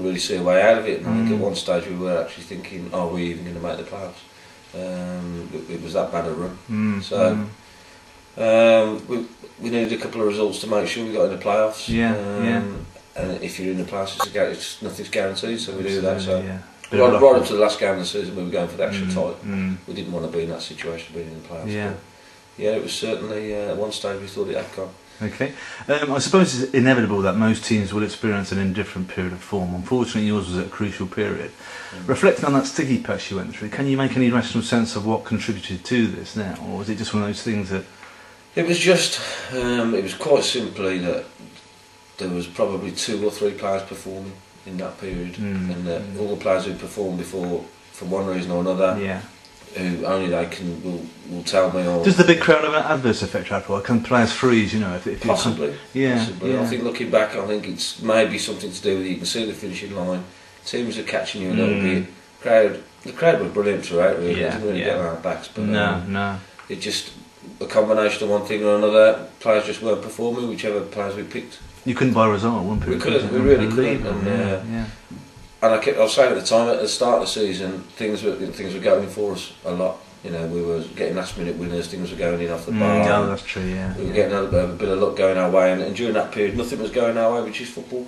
really see a way out of it. And I think at one stage we were actually thinking, are we even going to make the playoffs? It was that bad a run. We needed a couple of results to make sure we got in the playoffs. And if you're in the playoffs, nothing's guaranteed, so we do that. So right up to the last game of the season, we were going for the extra title. We didn't want to be in that situation, being in the playoffs. But it was certainly at one stage we thought it had gone. Okay, I suppose it's inevitable that most teams will experience an indifferent period of form. Unfortunately, yours was at a crucial period. Reflecting on that sticky patch you went through, can you make any rational sense of what contributed to this now, or was it just one of those things that... It was just, it was quite simply that there was probably 2 or 3 players performing in that period, and all the players who performed before, for one reason or another, who only they will tell me. Or does the big crowd have an adverse effect at all? Can players freeze? You know, if possibly. Possibly. I think looking back, I think it's maybe something to do with you can see the finishing line. Teams are catching you a little bit. The crowd were brilliant throughout. Really, they didn't really get on our backs, but it just a combination of one thing or another. Players just weren't performing, whichever players we picked. You couldn't buy a result, one period. We couldn't. We really couldn't. And I was saying at the time, at the start of the season, things were going for us a lot. You know, we were getting last-minute winners. Things were going in off the bar. No, that's true. We were getting a bit of luck going our way, and during that period, nothing was going our way, which is football.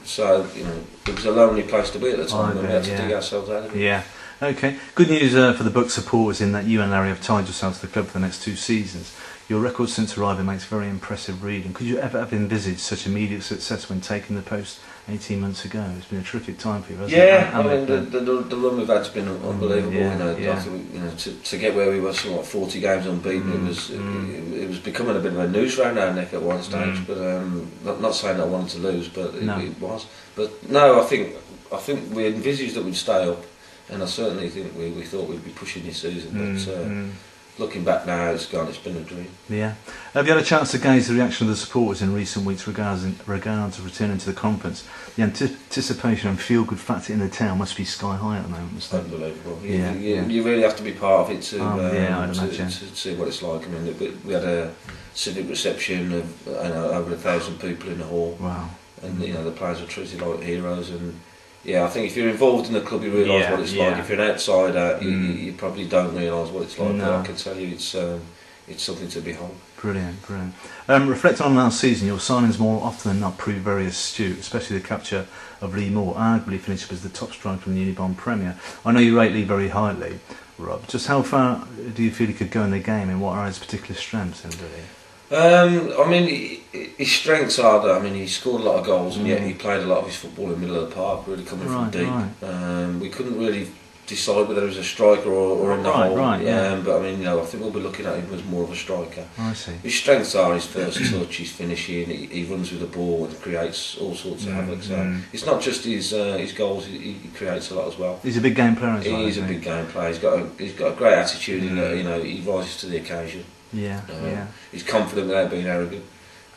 So you know, it was a lonely place to be at the time, and we had to dig ourselves out of it. Okay. Good news for the book supporters in that you and Larry have tied yourselves to the club for the next 2 seasons. Your record since arriving makes very impressive reading. Could you ever have envisaged such immediate success when taking the post 18 months ago? It's been a terrific time for you, hasn't it? I mean, the run we've had's been unbelievable. I think, to get where we were, 40 games unbeaten, it was becoming a bit of a noose round our neck at one stage. But not saying I wanted to lose, but it was. But no, I think we envisaged that we'd stay up, and I certainly think we thought we'd be pushing this season. But looking back now, it's gone. It's been a dream. Have you had a chance to gauge the reaction of the supporters in recent weeks regards of returning to the conference? The anticipation and feel-good factor in the town must be sky high at the moment. It's unbelievable. You really have to be part of it to see what it's like. I mean, we had a civic reception of over 1,000 people in the hall. Wow. And the players are treated like heroes. And I think if you're involved in the club, you realise what it's like. If you're an outsider, you probably don't realise what it's like. But I can tell you, it's something to behold. Brilliant. Reflecting on last season, your signings more often than not proved very astute, especially the capture of Lee Moore, arguably finished as the top striker in the Unibond Premier. I know you rate Lee very highly, Rob. Just how far do you feel he could go in the game, and what are his particular strengths in Lee? I mean, his strengths are that, I mean, he scored a lot of goals, and yet he played a lot of his football in the middle of the park, really coming from deep. We couldn't really decide whether he was a striker or in the hole. But I mean, I think we'll be looking at him as more of a striker. I see. His strengths are his first touch, his finishing. He runs with the ball and creates all sorts of havoc. So it's not just his goals; he creates a lot as well. He's a big game player as well. He's a big game player. He's got a great attitude, and he rises to the occasion. He's confident without being arrogant,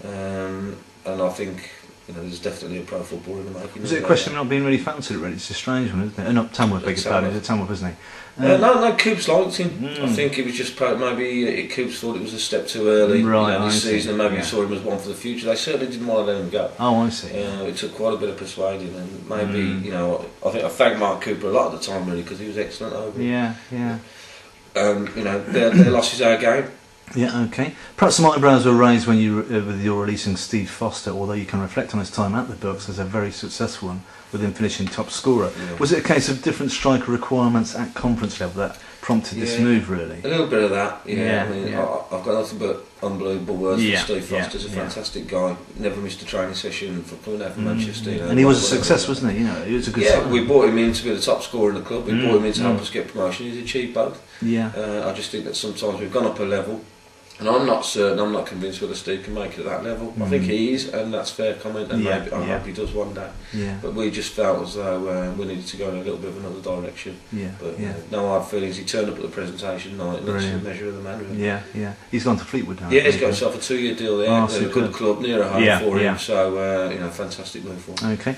and I think there's definitely a pro footballer in the making. Is it a question of not being really fancied at Reading? It's a strange one, isn't it? Not Tamworth, beg your pardon. It's Tamworth, isn't he? No, Coops liked him. I think it was just maybe Coops thought it was a step too early this season, and maybe he saw him as one for the future. They certainly didn't want to let him go. Oh, I see. It took quite a bit of persuading, and maybe I think I thanked Mark Cooper a lot at the time, really, because he was excellent over it. Their loss is our game. Okay. Perhaps some eyebrows were raised when with your releasing Steve Foster, although you can reflect on his time at the Bucks as a very successful one, with him finishing top scorer. Was it a case of different striker requirements at conference level that prompted this move, really? A little bit of that, I mean, I've got nothing but unbelievable words for Steve Foster. He's a fantastic guy. Never missed a training session for coming out from Manchester. And he was a success, wasn't he? He was a good sign. We bought him in to be the top scorer in the club. We bought him in to help us get promotion. He's achieved both. I just think that sometimes we've gone up a level, and I'm not convinced whether Steve can make it at that level. I think he is, and that's fair comment, and maybe I hope he does one day. But we just felt as though we needed to go in a little bit of another direction. But no hard feelings. He turned up at the presentation night, and that's the measure of the man. Really. He's gone to Fleetwood now. He's got himself a 2-year deal there. A good club near a home for him. So fantastic move for him. Okay.